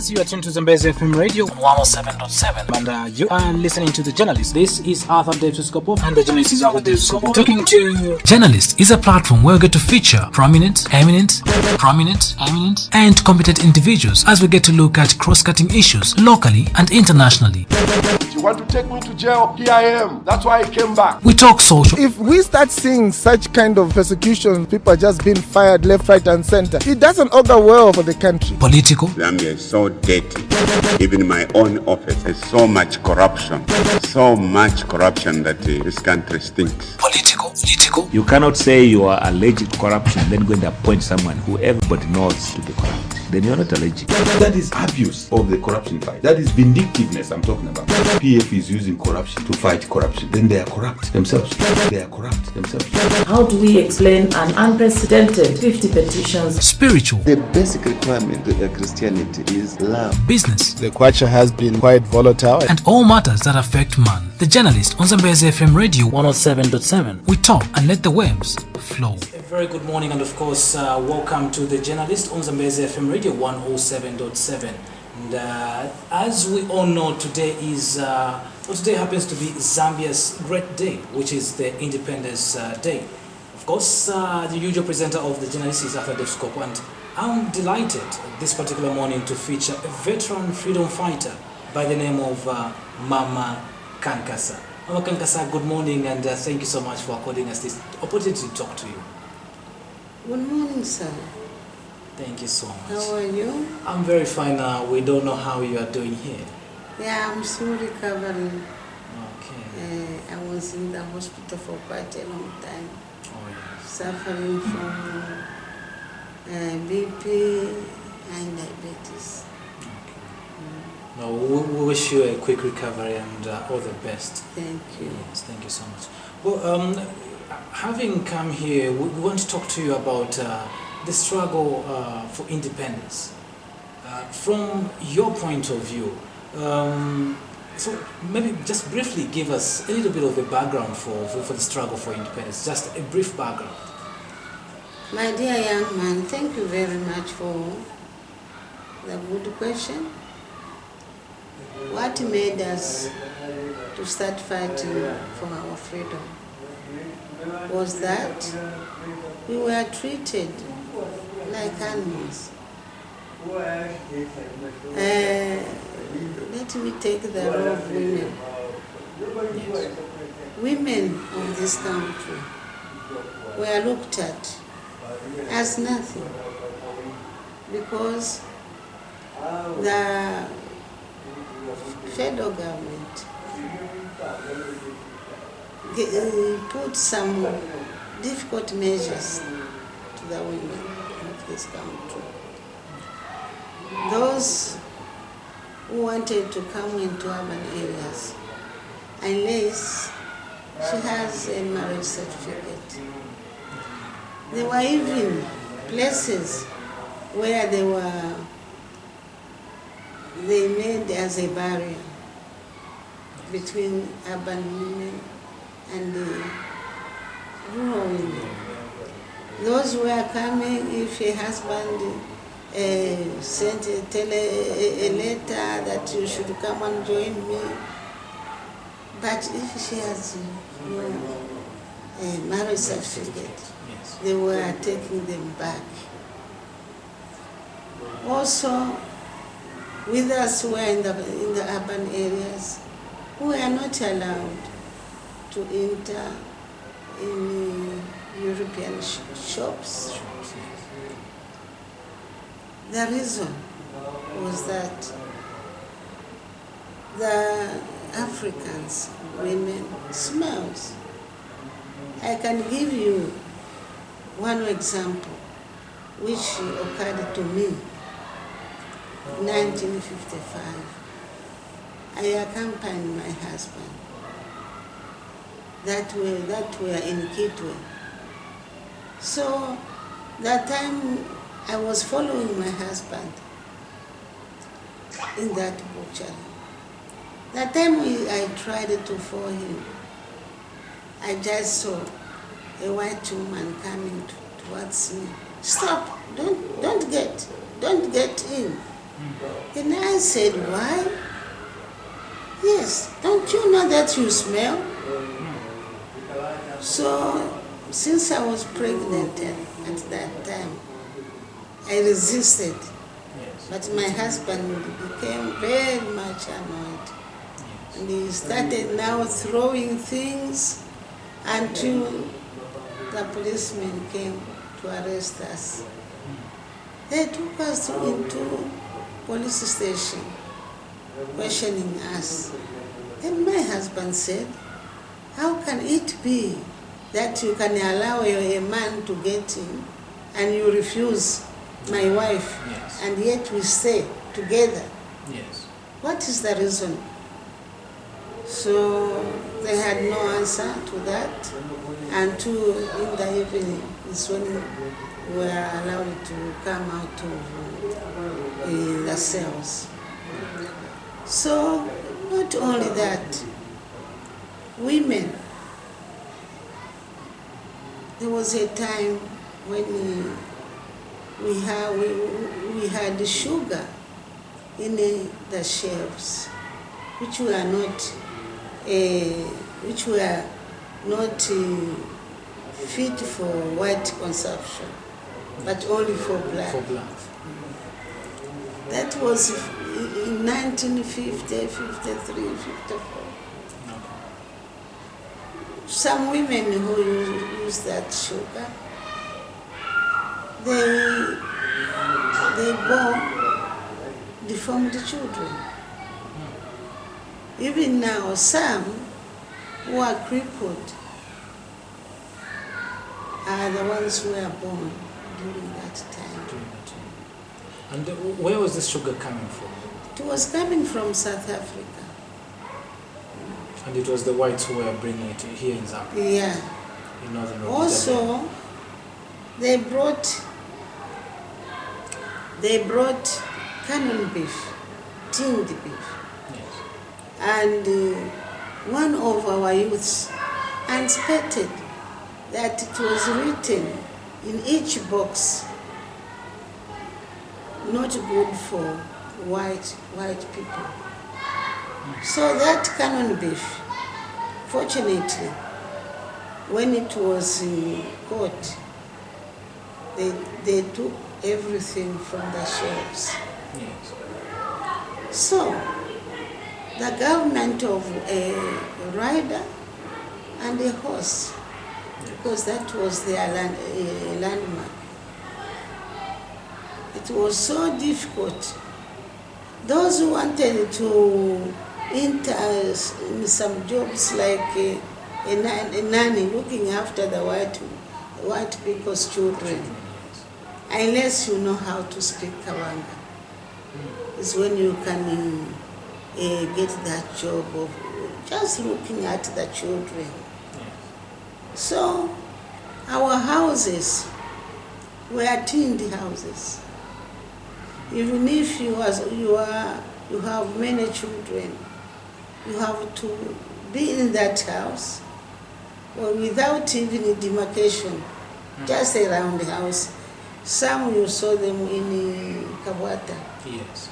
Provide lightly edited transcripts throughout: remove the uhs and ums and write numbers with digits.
You are tuned to Zambezi FM Radio 107.7 and you are listening to The Journalist. This is Arthur Davies Sikopo and The Journalist is Arthur Davies Sikopo. Talking to Journalist is a platform where we get to feature prominent, eminent, and competent individuals as we get to look at cross-cutting issues locally and internationally. If you want to take me to jail, here I am. That's why I came back. We talk social. If we start seeing such kind of persecution, people are just being fired left, right and center, it doesn't augur well for the country. Political. Zambia is so dirty. Even in my own office, there's so much corruption. So much corruption that this country stinks. Political. You cannot say you are allergic to corruption, then go and appoint someone who everybody knows to be corrupt. Then you're not allergic. That is abuse of the corruption fight. That is vindictiveness I'm talking about. PF is using corruption to fight corruption. Then they are corrupt themselves. How do we explain an unprecedented 50 petitions? Spiritual. The basic requirement of Christianity is love. Business. The kwacha has been quite volatile. And all matters that affect man. The Journalist on Zambezi FM Radio 107.7. We talk and let the waves flow. a very good morning and of course welcome to The Journalist on Zambezi FM Radio 107.7. And as we all know, today happens to be Zambia's great day, which is the Independence Day. Of course, the usual presenter of The Journalist is Arthur Davies Sikopo, and I'm delighted this particular morning to feature a veteran freedom fighter by the name of Mama Kankasa. Mama Kankasa, good morning, and thank you so much for according us this opportunity to talk to you. Good morning, sir. Thank you so much. How are you? I'm very fine. We don't know how you are doing here. Yeah, I'm still recovering. Okay. I was in the hospital for quite a long time. Oh, yes. Suffering from BP and diabetes. Okay. No, we wish you a quick recovery and all the best. Thank you. Yes, thank you so much. Well, having come here, we want to talk to you about the struggle for independence. From your point of view, so maybe just briefly give us a little bit of the background for the struggle for independence, just a brief background. My dear young man, thank you very much for the good question. What made us to start fighting for our freedom was that we were treated like animals. Let me take the role of women. Yes. Women of this country were looked at as nothing because the federal government put some difficult measures to the women of this country. Those who wanted to come into urban areas, unless she has a marriage certificate. There were even places where they made as a barrier between urban women and the rural women. Those who were coming, if a husband sent a letter that you should come and join me, but if she has a marriage certificate, Yes. they were taking them back. Also, with us who were in the urban areas, who were not allowed to enter in European shops. The reason was that the Africans, women, smells. I can give you one example which occurred to me in 1955. I accompanied my husband that were in Kitwe. So that time I was following my husband in that butchery. That time I tried to follow him, I just saw a white woman coming towards me. Stop! Don't get in. And I said, why? Yes, don't you know that you smell? So, since I was pregnant at that time, I resisted. But my husband became very much annoyed. And he started now throwing things until the policemen came to arrest us. They took us into police station, questioning us. And my husband said, how can it be that you can allow a man to get in and you refuse my wife, and yet we stay together? Yes. What is the reason? So they had no answer to that until in the evening is when we were allowed to come out of the cells. So not only that, women, there was a time when we had sugar in the shelves, which were not fit for white consumption, but only for black. That was in 1950, 53, 54. Some women who use that sugar, they bore deformed children. Even now, some who are crippled are the ones who were born during that time. And where was this sugar coming from? It was coming from South Africa. And it was the whites who were bringing it here in Zambia? Yeah. In northern Also, they brought cannon beef, tinned beef. Yes. And one of our youths inspected that it was written in each box, not good for white people. So that cannon beef, fortunately, when it was caught, they took everything from the shelves. Yes. So the government of a rider and a horse, because that was their landmark. It was so difficult. Those who wanted to enter in some jobs like a nanny looking after the white people's children, unless you know how to speak Kawanga, is when you can get that job of just looking at the children. So our houses were tinned houses. Even if you have many children, you have to be in that house, or without even a demarcation, just around the house. Some you saw them in Kabwata. Yes.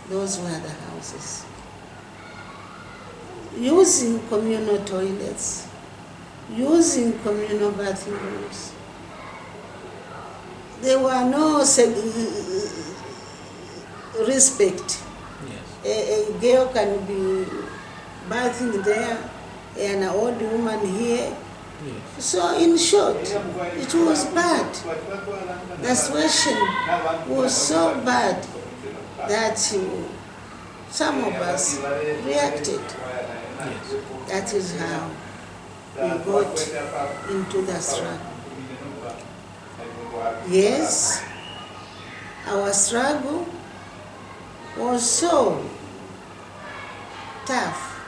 Those were the houses. Using communal toilets, using communal bathrooms. There were no respect. Yes. A girl can be bathing there, and an old woman here. Yes. So in short, it was bad. The situation was so bad that some of us reacted. Yes. That is how we got into the struggle. Yes, our struggle was so tough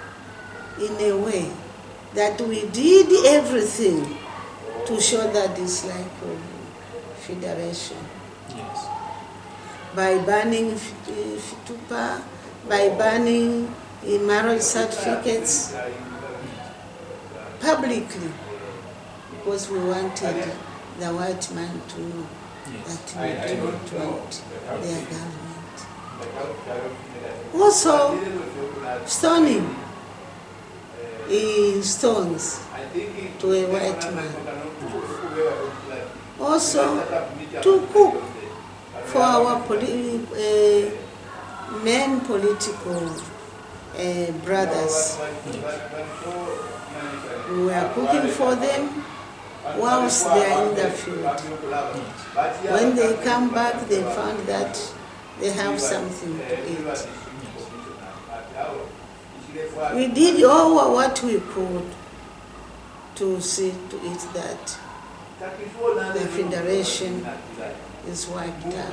in a way that we did everything to show the dislike of federation. Yes. By banning Fitupa, by banning marriage certificates publicly, because we wanted the white man to know that we do not want their government. Also, stoning stones to a white man. Also, to cook for our men political brothers. We were cooking for them whilst they are in the field. When they come back, they found that they have something to eat. We did all what we could to see to it that the federation is wiped out.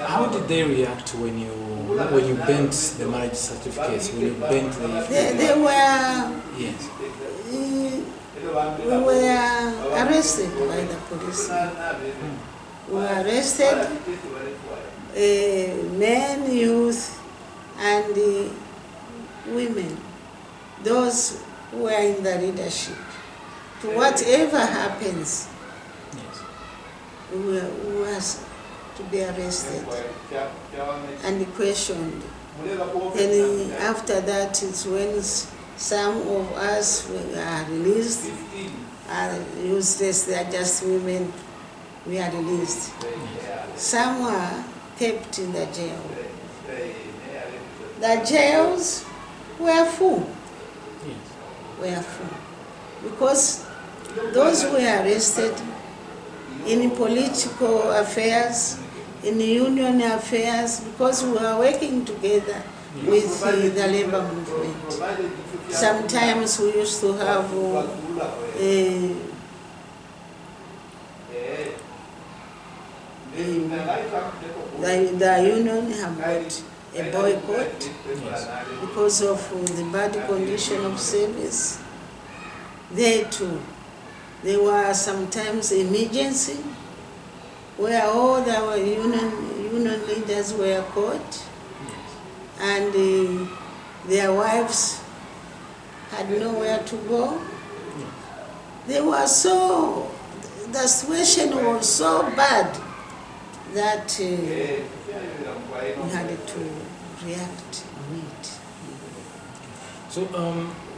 How did they react when you bent the marriage certificates? When you bent the they were yes. We were arrested by the police. We were arrested, men, youth, and women, those who were in the leadership. To whatever happens, we were to be arrested and questioned. And after that, it's when some of us are released, are useless, they are just women, we are released. Some were kept in the jail. The jails were full. Because those who were arrested in political affairs, in union affairs, because we were working together with the labor movement. Sometimes we used to have the union have got a boycott because of the bad condition of service. They too. There were sometimes emergency where all our union leaders were caught and their wives had nowhere to go. They were the situation was so bad that we had to react on it. So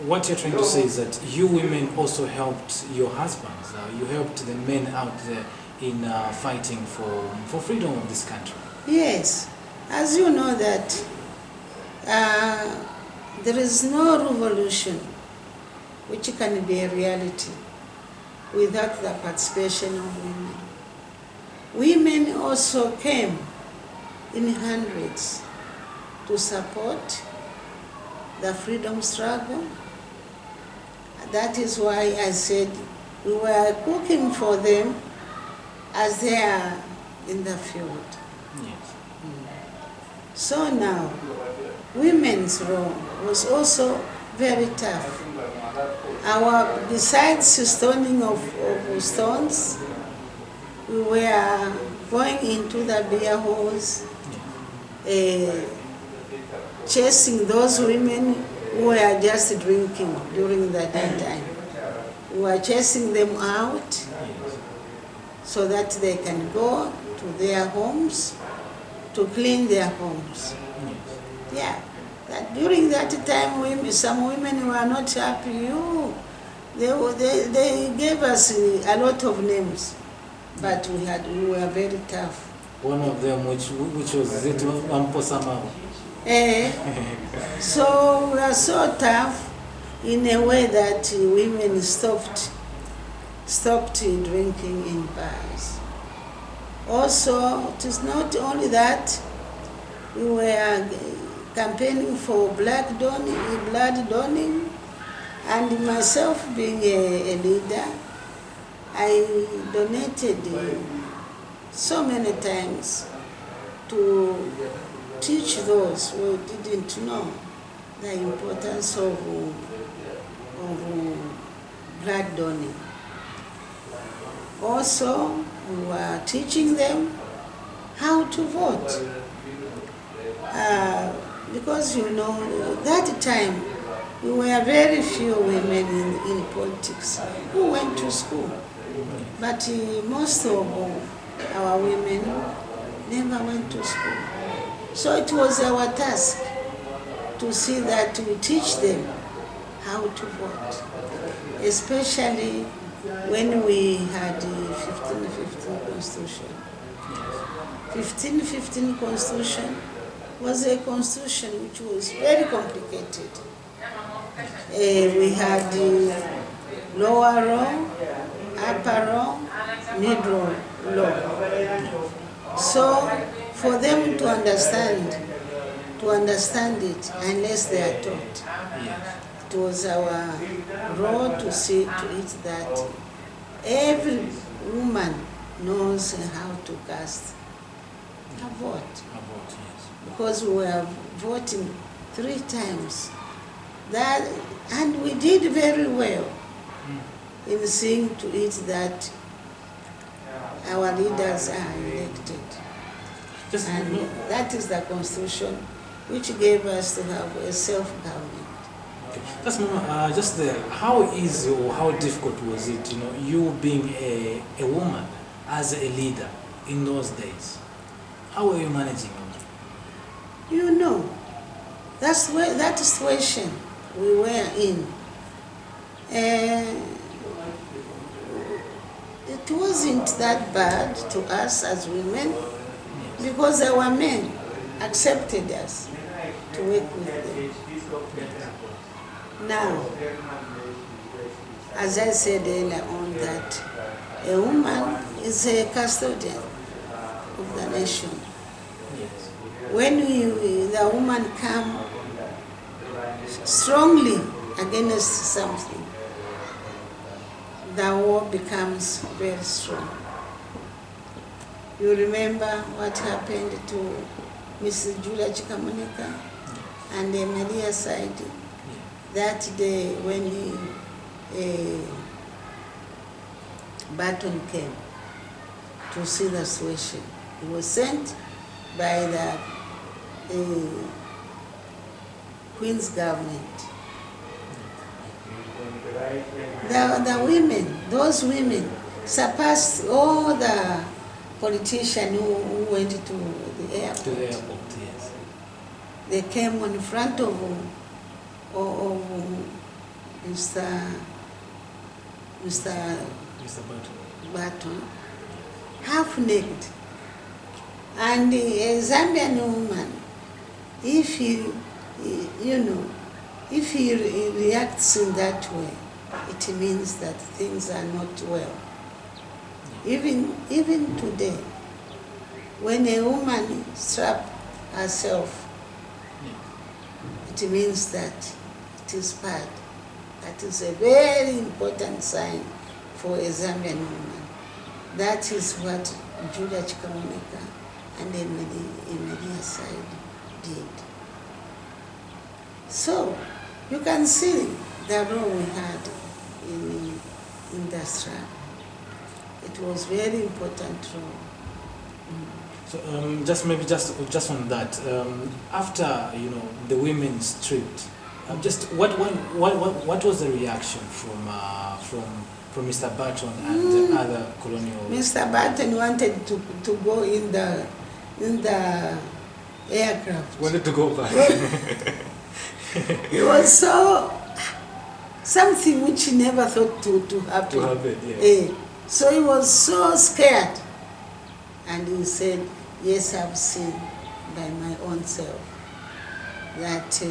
what you're trying to say is that you women also helped your husbands, you helped the men out there in fighting for freedom of this country. Yes, as you know that there is no revolution which can be a reality without the participation of women. Women also came in hundreds to support the freedom struggle. That is why I said we were cooking for them as they are in the field. Yes. So now, women's role was also very tough. Besides stoning of stones, we were going into the beer halls, chasing those women who were just drinking during the daytime. We were chasing them out so that they can go to their homes to clean their homes. Yeah. That during that time, some women were not happy. They gave us a lot of names, but we were very tough. One of them, which was it Amposama? So we are so tough in a way that women stopped drinking in bars. Also, it is not only that, we were campaigning for blood donning, and myself being a leader, I donated so many times to teach those who didn't know the importance of blood donning. Also, we were teaching them how to vote. Because that time we were very few women in politics who went to school. But most of our women never went to school. So it was our task to see that we teach them how to vote, especially when we had the 1515 Constitution. 1515 Constitution was a constitution which was very complicated. We had the lower law, upper law, middle law. So for them to understand it unless they are taught. It was our role to see to it that every woman knows how to cast a vote. Because we were voting 3 times. And we did very well in seeing to it that our leaders are elected. And that is the constitution which gave us to have a self-government. Okay. Just there, how easy or how difficult was it, you being a woman as a leader in those days? How were you managing it? That situation we were in, it wasn't that bad to us as women, because our men accepted us to work with them. Now, as I said earlier on, that a woman is a custodian of the nation. When the woman comes strongly against something, the war becomes very strong. You remember what happened to Mrs. Julia Chikamonika and Maria Saidi that day when Barton came to see the situation. He was sent by the Queen's government. The women, those women, surpassed all the politicians who went to the airport. To the airport, yes. They came in front of Mr. Barton, half naked. And a Zambian woman, if he reacts in that way, it means that things are not well. Even today, when a woman straps herself, it means that it is bad. That is a very important sign for a Zambian woman. That is what Julia Chikamonika and Emilia Said did. So, you can see the role we had in that struggle. It was very important role. So just on that, after the women stripped, what was the reaction from Mr. Barton and other colonial? Mr. Barton wanted to go in the aircraft. Wanted to go back. It was something which he never thought to happen. To happen, yes. So he was so scared, and he said, "Yes, I've seen by my own self that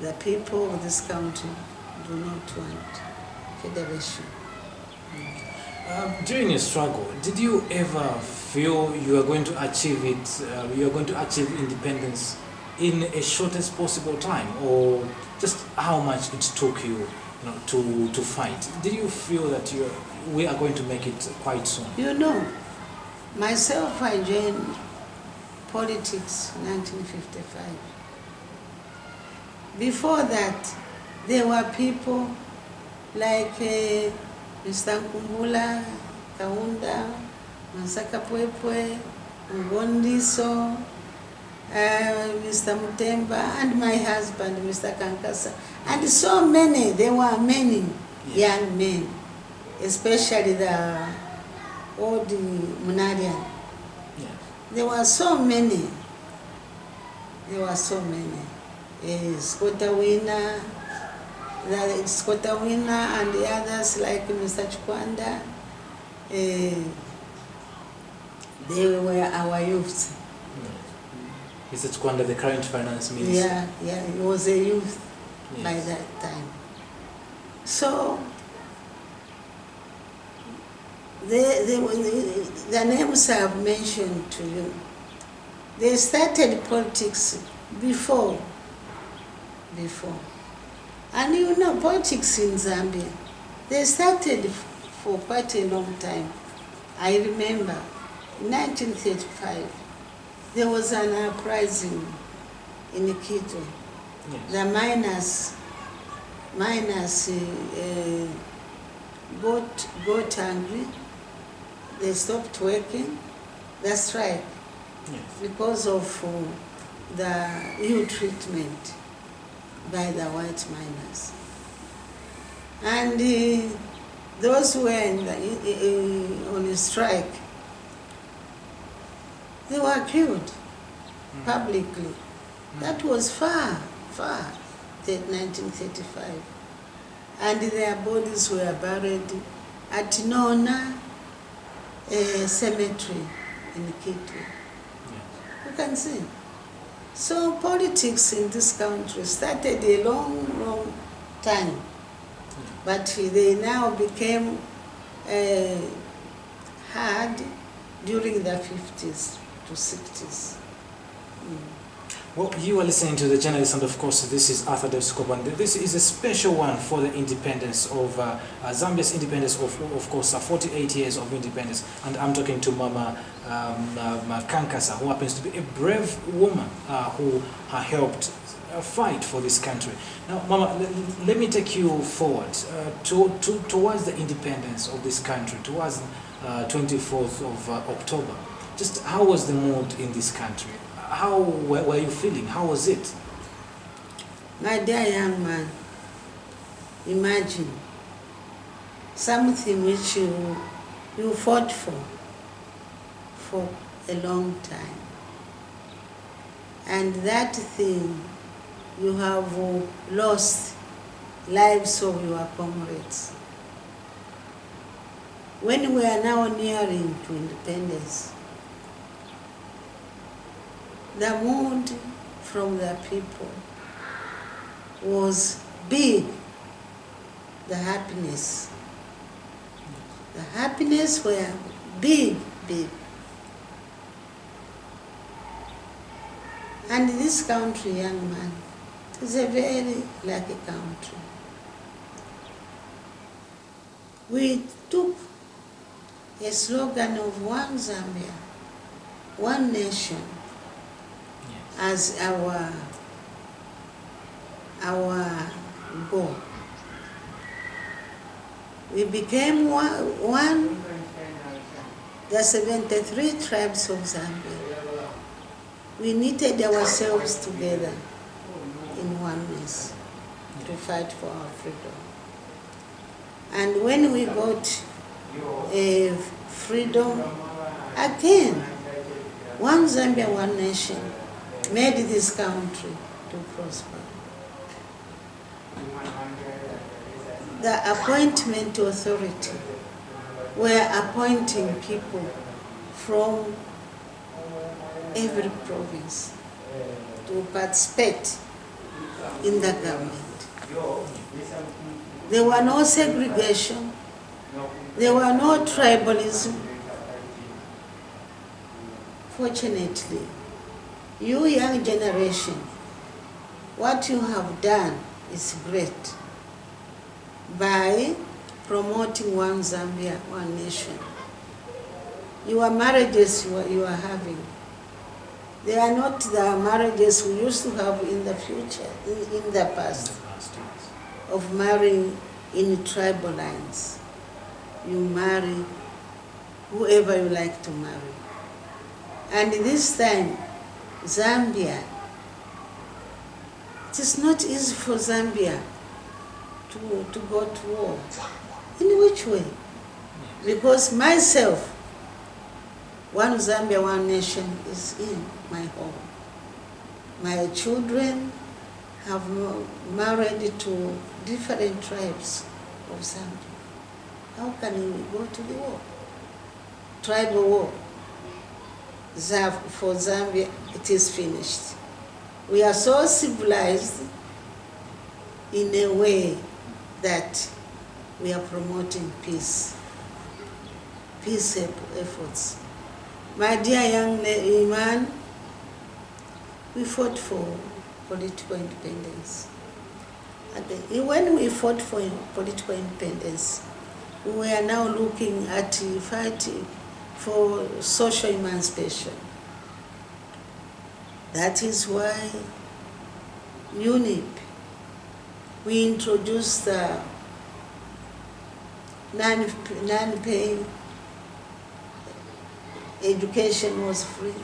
the people of this country do not want federation." During your struggle, did you ever feel you are going to achieve it? You are going to achieve independence in a shortest possible time, or just how much it took you, to fight? Did you feel that we are going to make it quite soon? Myself, I joined politics in 1955. Before that, there were people like Mr. Nkumbula, Kaunda, Masaka Pwepwe, Ngondiso, Mr. Mutemba, and my husband, Mr. Kankasa, and so many. There were many young men, especially the old Munarian. There were so many. There were so many. Skotawina, and the others like Mr. Chikwanda, they were our youth. Mr. Chikwanda, the current finance minister. Yeah, he was a youth by that time. So, the names I've mentioned to you, they started politics before. And you know, politics in Zambia, they started for quite a long time. I remember in 1935, there was an uprising in Quito. The miners got angry. They stopped working. The strike because of the ill treatment by the white miners. And those who were on a strike, they were killed publicly. That was far, 1935. And their bodies were buried at Nona cemetery in Quito. You can see. So politics in this country started a long time, but they now became hard during the 50s to 60s. Well, you are listening to the journalist, and of course this is Arthur Davies Sikopo, and this is a special one for the independence of Zambia's independence, of course 48 years of independence. And I'm talking to Mama Kankasa, who happens to be a brave woman who helped fight for this country. Now, Mama, let me take you forward towards the independence of this country, towards 24th of October. Just how was the mood in this country? How were you feeling? How was it? My dear young man, imagine something which you fought for a long time. And that thing, you have lost lives of your comrades. When we are now nearing to independence, the mood from the people was big. The happiness were big. And this country, young man, is a very lucky country. We took a slogan of one Zambia, one nation, as our goal. We became one, the 73 tribes of Zambia. We knitted ourselves together in oneness to fight for our freedom. And when we got freedom, again, one Zambia, one nation, made this country to prosper. The appointment authority were appointing people from every province to participate in the government. There were no segregation, there were no tribalism. Fortunately, you young generation, what you have done is great by promoting one Zambia, one nation. Your marriages you are having, they are not the marriages we used to have in the future, in the past, of marrying in tribal lines. You marry whoever you like to marry. And this time, Zambia, it is not easy for Zambia to go to war. In which way? Because myself, One Zambia, one nation is in my home. My children have married to different tribes of Zambia. How can we go to the war? Tribal war. For Zambia, it is finished. We are so civilized in a way that we are promoting peace efforts. My dear young man, we fought for political independence. When we fought for political independence, we are now looking at fighting for social emancipation. That is why UNIP, we introduced the non-paying education was free.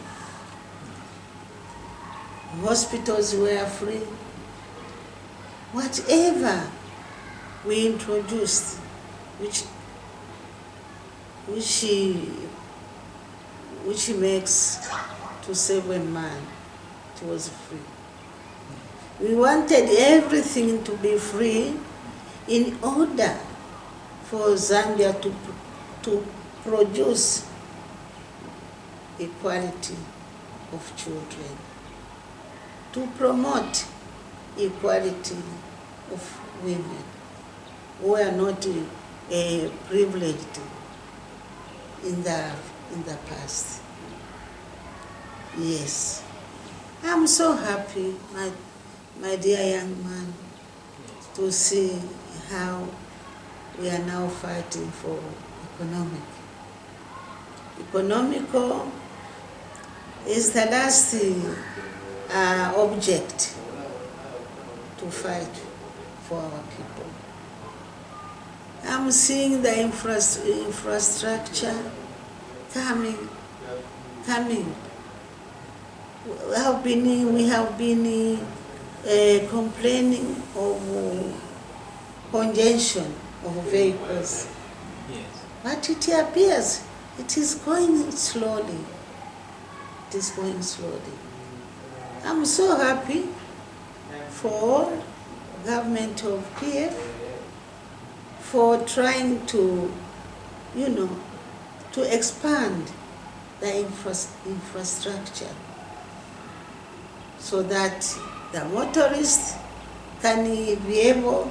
Hospitals were free. Whatever we introduced, which makes to save a man, it was free. We wanted everything to be free in order for Zambia to produce equality of children, to promote equality of women who are not privileged in the past. Yes, I'm so happy, my dear young man, to see how we are now fighting for economical is the last object to fight for our people. I'm seeing the infrastructure coming. We have been complaining of congestion of vehicles. Yes. But it appears it is going slowly. It is going slowly. I'm so happy for government of PF for trying to, to expand the infrastructure so that the motorists can be able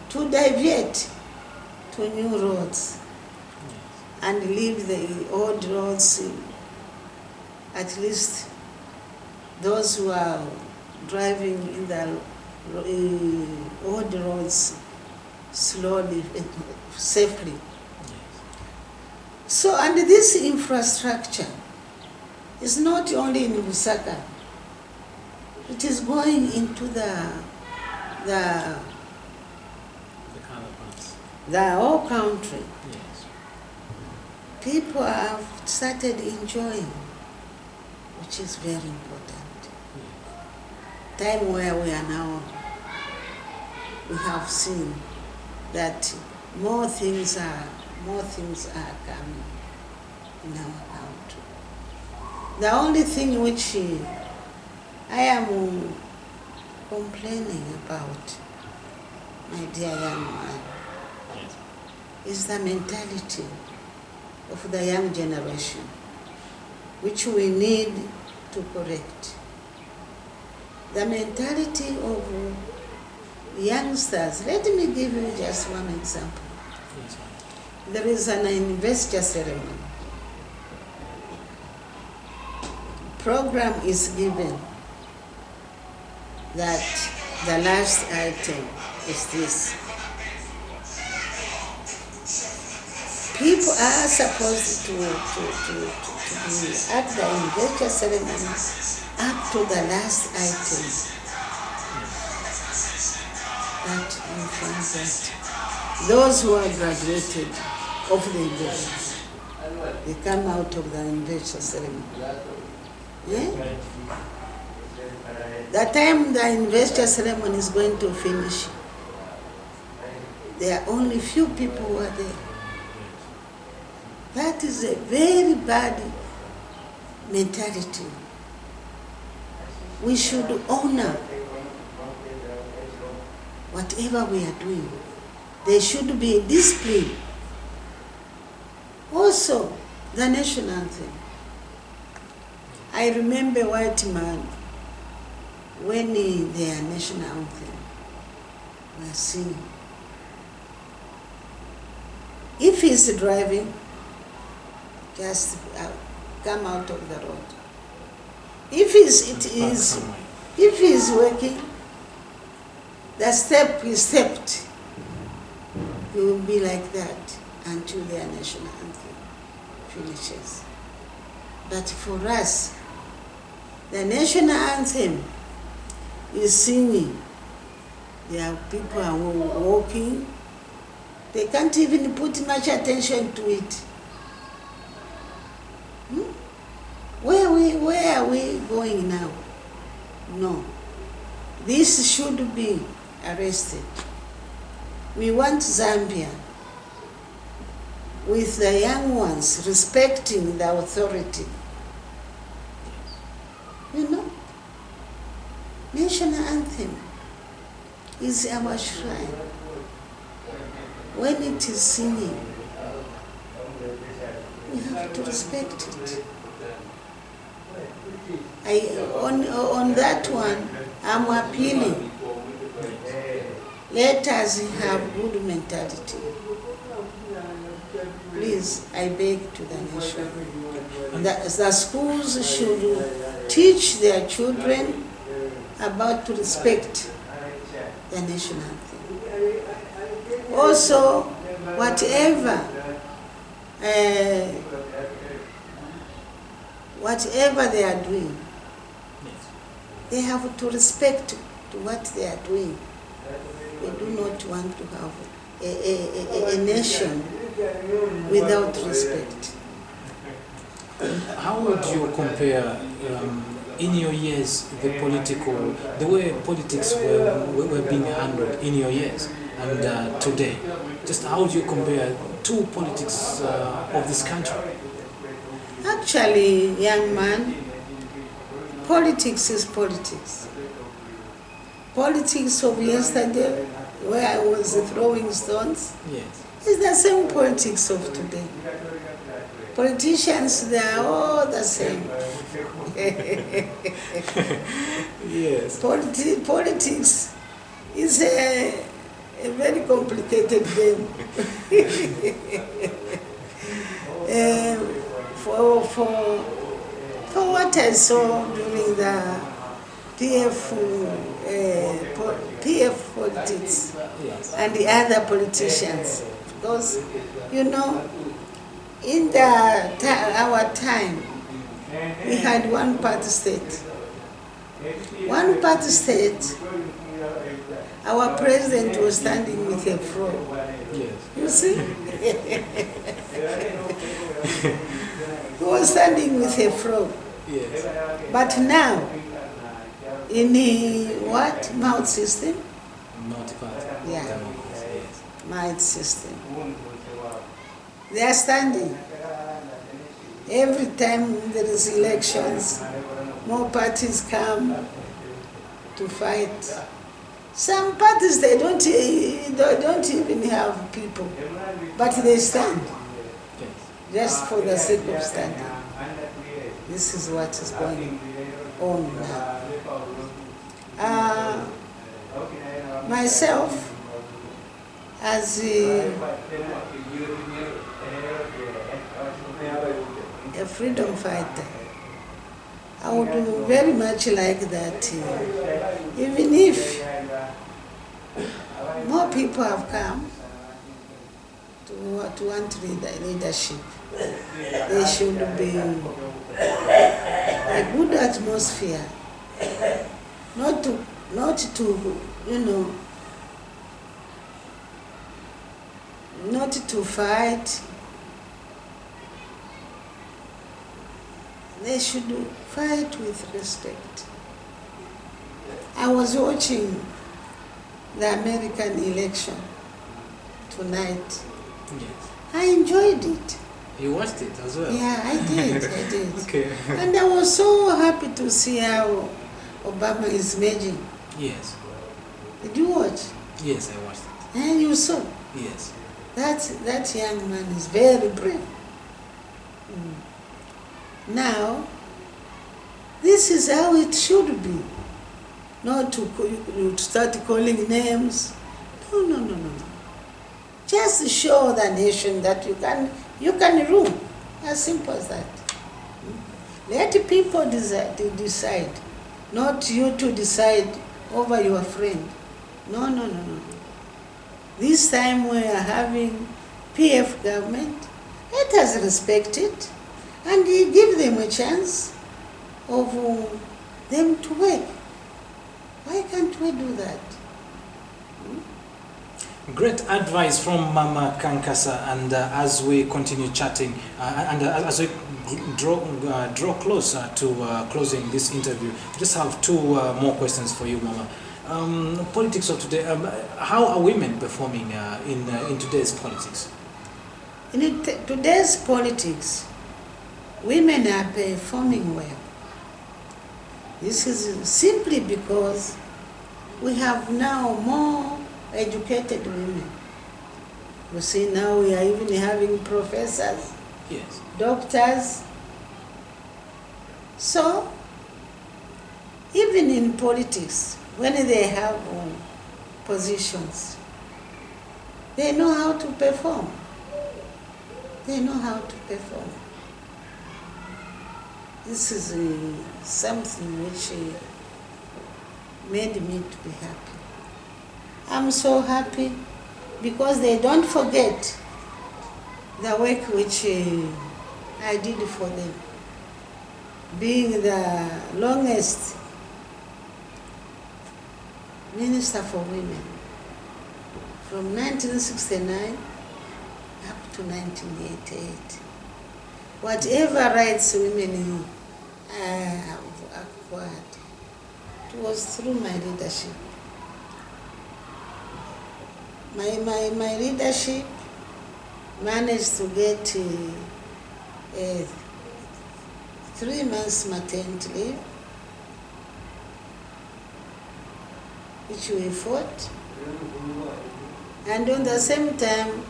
to deviate to new roads and leave the old roads, at least those who are driving in the old roads slowly, safely. So, and this infrastructure is not only in Lusaka, it is going into the whole country. Yes. People have started enjoying, which is very important. Time where we are now, we have seen that more things are coming in our country. The only thing which I am complaining about, my dear young man, is the mentality of the young generation, which we need to correct. The mentality of youngsters. Let me give you just one example. There is an investor ceremony. Program is given that the last item is this. People are supposed to be at the investor ceremony up to the last item. That you find that those who are graduated of the university, they come out of the investor ceremony. Yeah? The time the investor ceremony is going to finish, there are only few people who are there. That is a very bad mentality. We should honor whatever we are doing. There should be discipline. Also, the national anthem. I remember white man when their national anthem were singing. If he's driving, just come out of the road. If he's working, the step he stepped, he will be like that until their national anthem finishes. But for us, the national anthem is singing. There are people who are walking. They can't even put much attention to it. Where are we going now? No. This should be arrested. We want Zambia with the young ones respecting the authority. You know, national anthem is our shrine. When it is singing, we have to respect it. On that one, I'm appealing. Let us have good mentality. Please, I beg to the nation. The schools should teach their children about to respect the national anthem. Also, whatever they are doing, they have to respect to what they are doing. We do not want to have a nation without respect. How would you compare, in your years, the way politics were being handled in your years and today? Just how would you compare two politics of this country? Actually, young man, politics is politics. Politics of yesterday, where I was throwing stones, yes, is the same politics of today. Politicians, they are all the same. Yes. Politics is a very complicated game. For what I saw during the PF politics and the other politicians, because in our time we had one party state. One party state, our president was standing with a frog. Yes. You see? He was standing with a frog. Yes. But now, in the mouth system? Multi-party. Yeah. Yes. Mouth system. They are standing. Every time there is elections, more parties come to fight. Some parties, they don't even have people, but they stand just for the sake of standing. This is what is going on now. Myself, as a freedom fighter, I would very much like that, even if more people have come to want leadership, there should be a good atmosphere, not to fight. They should fight with respect. I was watching the American election tonight. Yes. I enjoyed it. You watched it as well? Yeah, I did. I did. Okay. And I was so happy to see how Obama is merging. Yes. Did you watch? Yes, I watched it. And you saw? Yes. That young man is very brave. Now, this is how it should be. Not to start calling names. No. Just show the nation that you can rule. As simple as that. Let people decide. Not you to decide over your friend. No. This time we are having PF government. Let us respect it and give them a chance of them to work. Why can't we do that? Great advice from Mama Kankasa, and as we continue chatting, and as we draw closer to closing this interview, I just have two more questions for you, Mama. Politics of today, how are women performing in today's politics? In today's politics, women are performing well. This is simply because we have now more educated women. You see, now we are even having professors, yes, doctors. So, even in politics, when they have positions, they know how to perform. They know how to perform. This is something which made me to be happy. I'm so happy because they don't forget the work which I did for them. Being the longest Minister for Women from 1969 up to 1988. Whatever rights women have acquired, it was through my leadership. My leadership managed to get 3 months maternity leave, which we fought. And on the same time,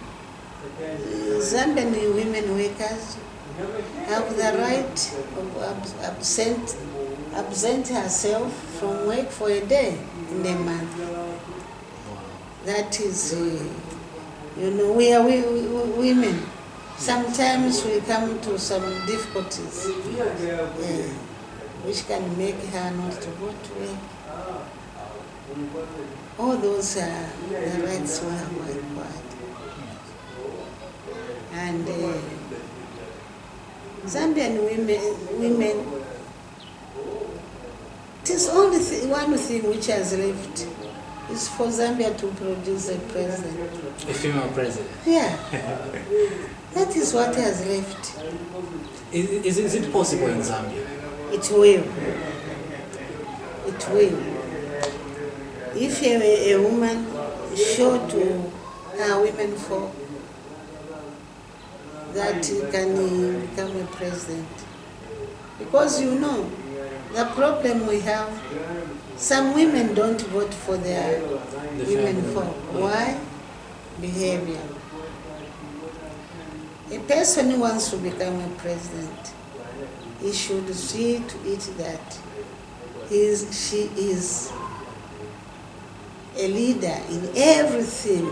Zambian women workers have the right of absent herself from work for a day in a month. That is, we are women. Sometimes we come to some difficulties, which can make her not to go to work. All those are the rights we have acquired. And Zambian women, it is only one thing which has left is for Zambia to produce a president. A female president? Yeah. That is what has left. Is it possible in Zambia? It will. It will. If a woman show to her women folk that he can become a president. Because the problem we have, some women don't vote for their women folk. Why? Behavior. A person who wants to become a president, he should see to it that she is a leader in everything,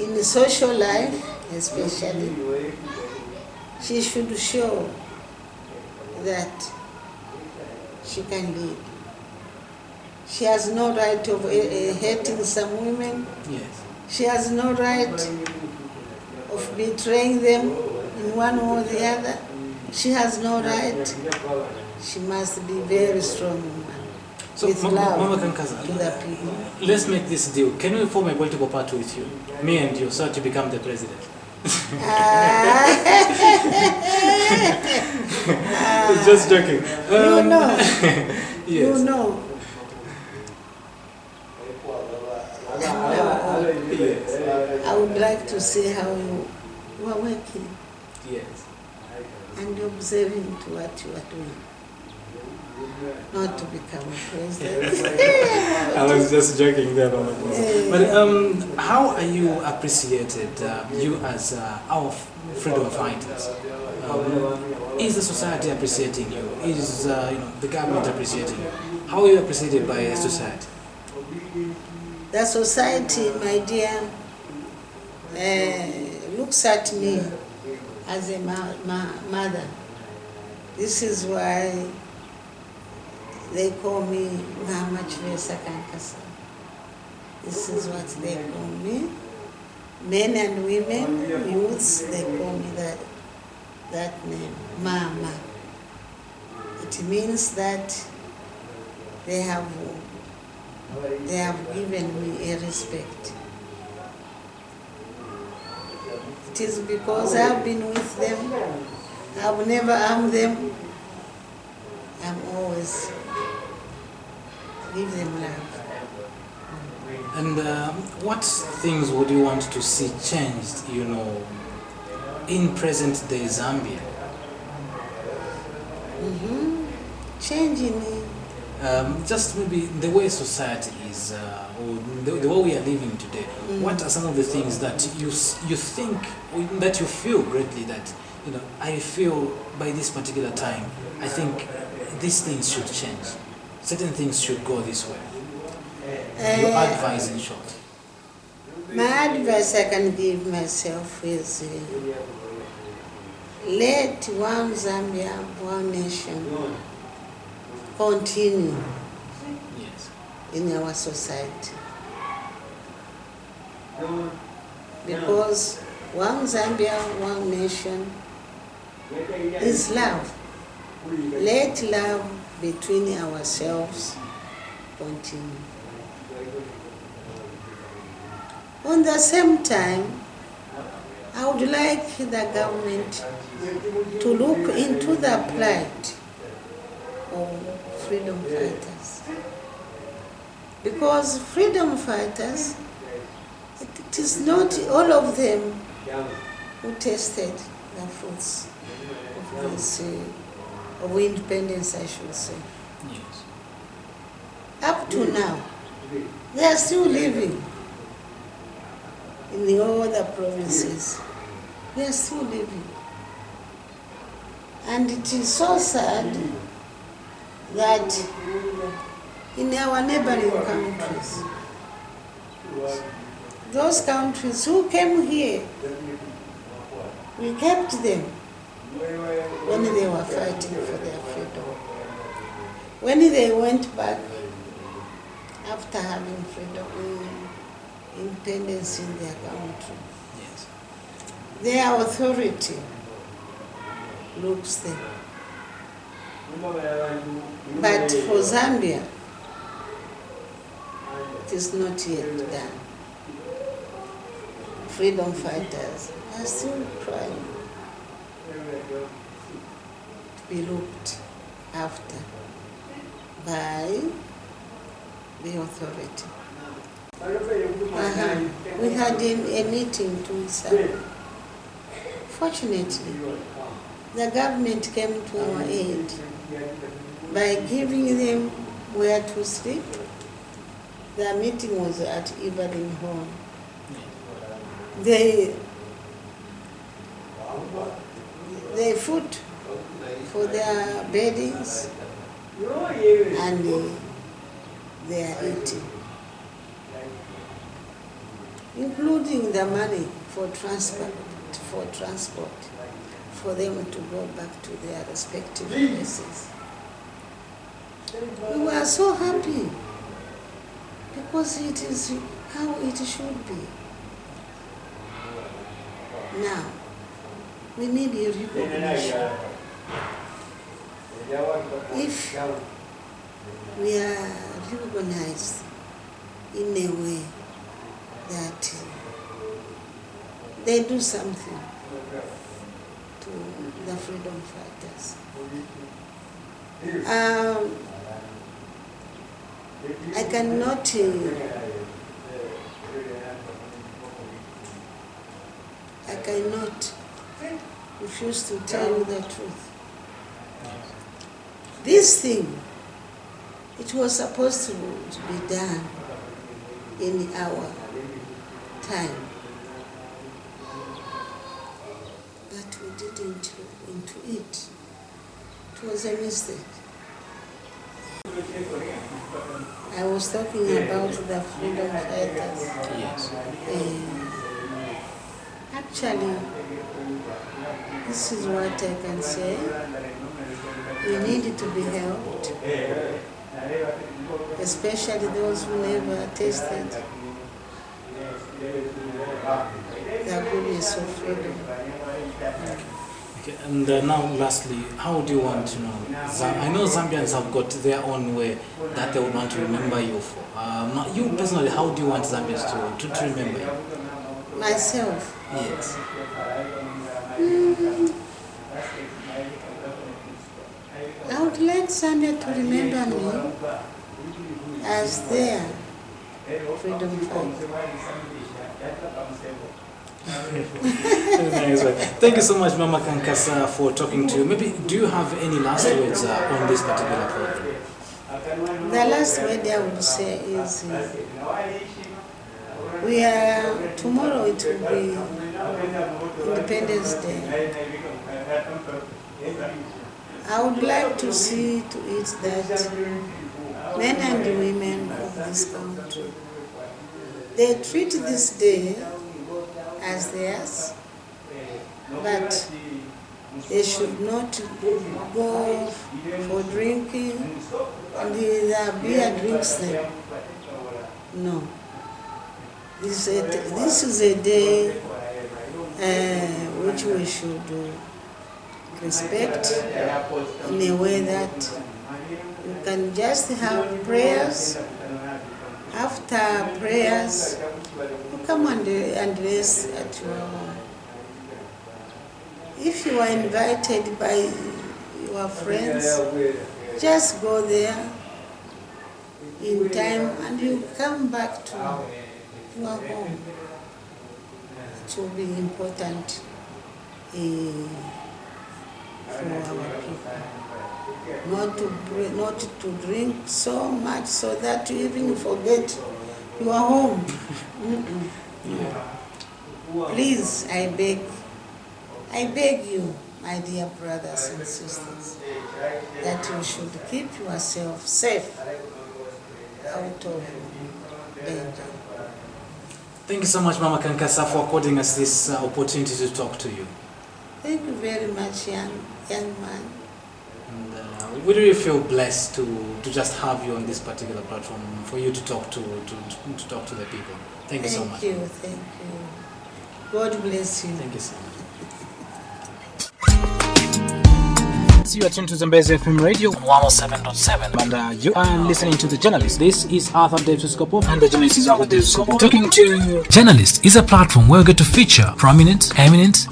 in the social life especially. She should show that she can lead. She has no right of hating some women. Yes. She has no right of betraying them in one or the other. She has no right. She must be very strong woman. So, with love Mama Kankasa, to the people. Let's make this deal. Can we form a political party with you? Me and you, so to become the president. Just joking. Yes. You know. I would like to see how you are working. Yes. and observing to what you are doing. Not to become a president. I was just joking there, Mama. But how are you appreciated, you as our freedom fighters? Is the society appreciating you? Is the government appreciating you? How are you appreciated by the society? The society, my dear, looks at me as a mother. This is why they call me Mama Chivesa Kankasa. This is what they call me. Men and women, youths, they call me that name, Mama. It means that they have given me a respect. It is because I've been with them. I've never harmed them. I'm always give them love. And what things would you want to see changed, in present day Zambia? Changing. Just maybe the way society is, or the way we are living today. What are some of the things that you think, that you feel greatly that, I feel by this particular time, I think these things should change. Certain things should go this way. Your advice in short. My advice I can give myself is let one Zambia, one nation continue in our society. Because one Zambia, one nation is love. Let love between ourselves continue. On the same time, I would like the government to look into the plight of freedom fighters. Because freedom fighters, it is not all of them who tasted the fruits of this, of independence, I should say. Yes. Up to now, they are still living in the other provinces. They are still living. And it is so sad that in our neighboring countries, those countries who came here, we kept them when they were fighting for their freedom. When they went back after having freedom, independence in their country, Yes. their authority looks them. But for Zambia, it is not yet done. Freedom fighters are still trying to be looked after by the authority. We had a meeting to Zambia. Fortunately, the government came to our aid by giving them where to sleep. The meeting was at Evelyn Hall. They food for their beddings and they are eating, including the money for transport for them to go back to their respective places. We were so happy because it is how it should be. Now, we need a recognition. If we are recognized in a way that they do something to the freedom fighters. I cannot refuse to tell you the truth. This thing, it was supposed to be done in our time, but we didn't into it. It was a mistake. I was talking about the freedom fighters. Yes. Actually, this is what I can say. We need to be helped, especially those who never tasted the goodness of freedom. Okay, and now lastly, how do you want to know? I know Zambians have got their own way that they would want to remember you for. Not you personally, how do you want Zambians to remember you? Myself? Yes. I would like Zambia to remember me as their freedom fighter. Thank you so much, Mama Kankasa, for talking to you. Maybe, do you have any last words on this particular program? The last word I would say is, tomorrow it will be Independence Day. I would like to see to it that men and women of this country, they treat this day as theirs, but they should not go for drinking and the beer drinks them. No. This is a day which we should respect in a way that you can just have prayers. After prayers, you come and rest at your home. If you are invited by your friends, just go there in time and you come back to your home. It will be important for our people. Not to drink so much so that you even forget you are home. Please, I beg you, my dear brothers and sisters, that you should keep yourself safe out of danger. Thank you so much, Mama Kankasa, for according us this opportunity to talk to you. Thank you very much, young man. And we really feel blessed to just have you on this particular platform for you to talk to the people. Thank you so much. Thank you. God bless you. Thank you so much. You are tuned to Zambezi FM Radio 107.7, and you are listening to The Journalist. This is Arthur Davies Sikopo, and The Journalist is Arthur Davies Sikopo talking to... Journalist is a platform where we get to feature prominent, eminent,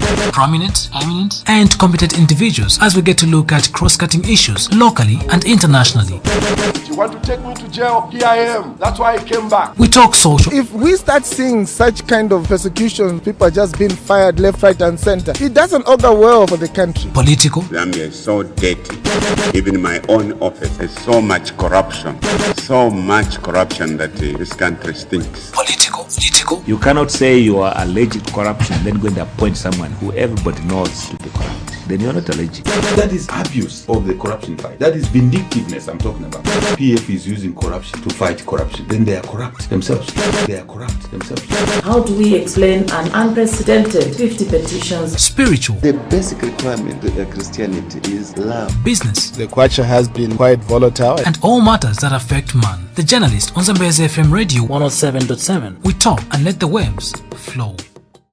and competent individuals as we get to look at cross-cutting issues locally and internationally. You want to take me to jail? Here I am. That's why I came back. We talk social. If we start seeing such kind of persecution, people are just being fired left, right and center, it doesn't augur well for the country. Political. Zambia is so dirty. Even in my own office, there's so much corruption that this country stinks. Political. You cannot say you are allergic to corruption, then go and appoint someone who everybody knows to be corrupt. Then you're not allergic. That is abuse of the corruption fight. That is vindictiveness I'm talking about. PF is using corruption to fight corruption. Then they are corrupt themselves. How do we explain an unprecedented 50 petitions? Spiritual. The basic requirement of Christianity is love. Business. The culture has been quite volatile. And all matters that affect man. The Journalist on Zambezi FM Radio 107.7. We talk and let the waves flow.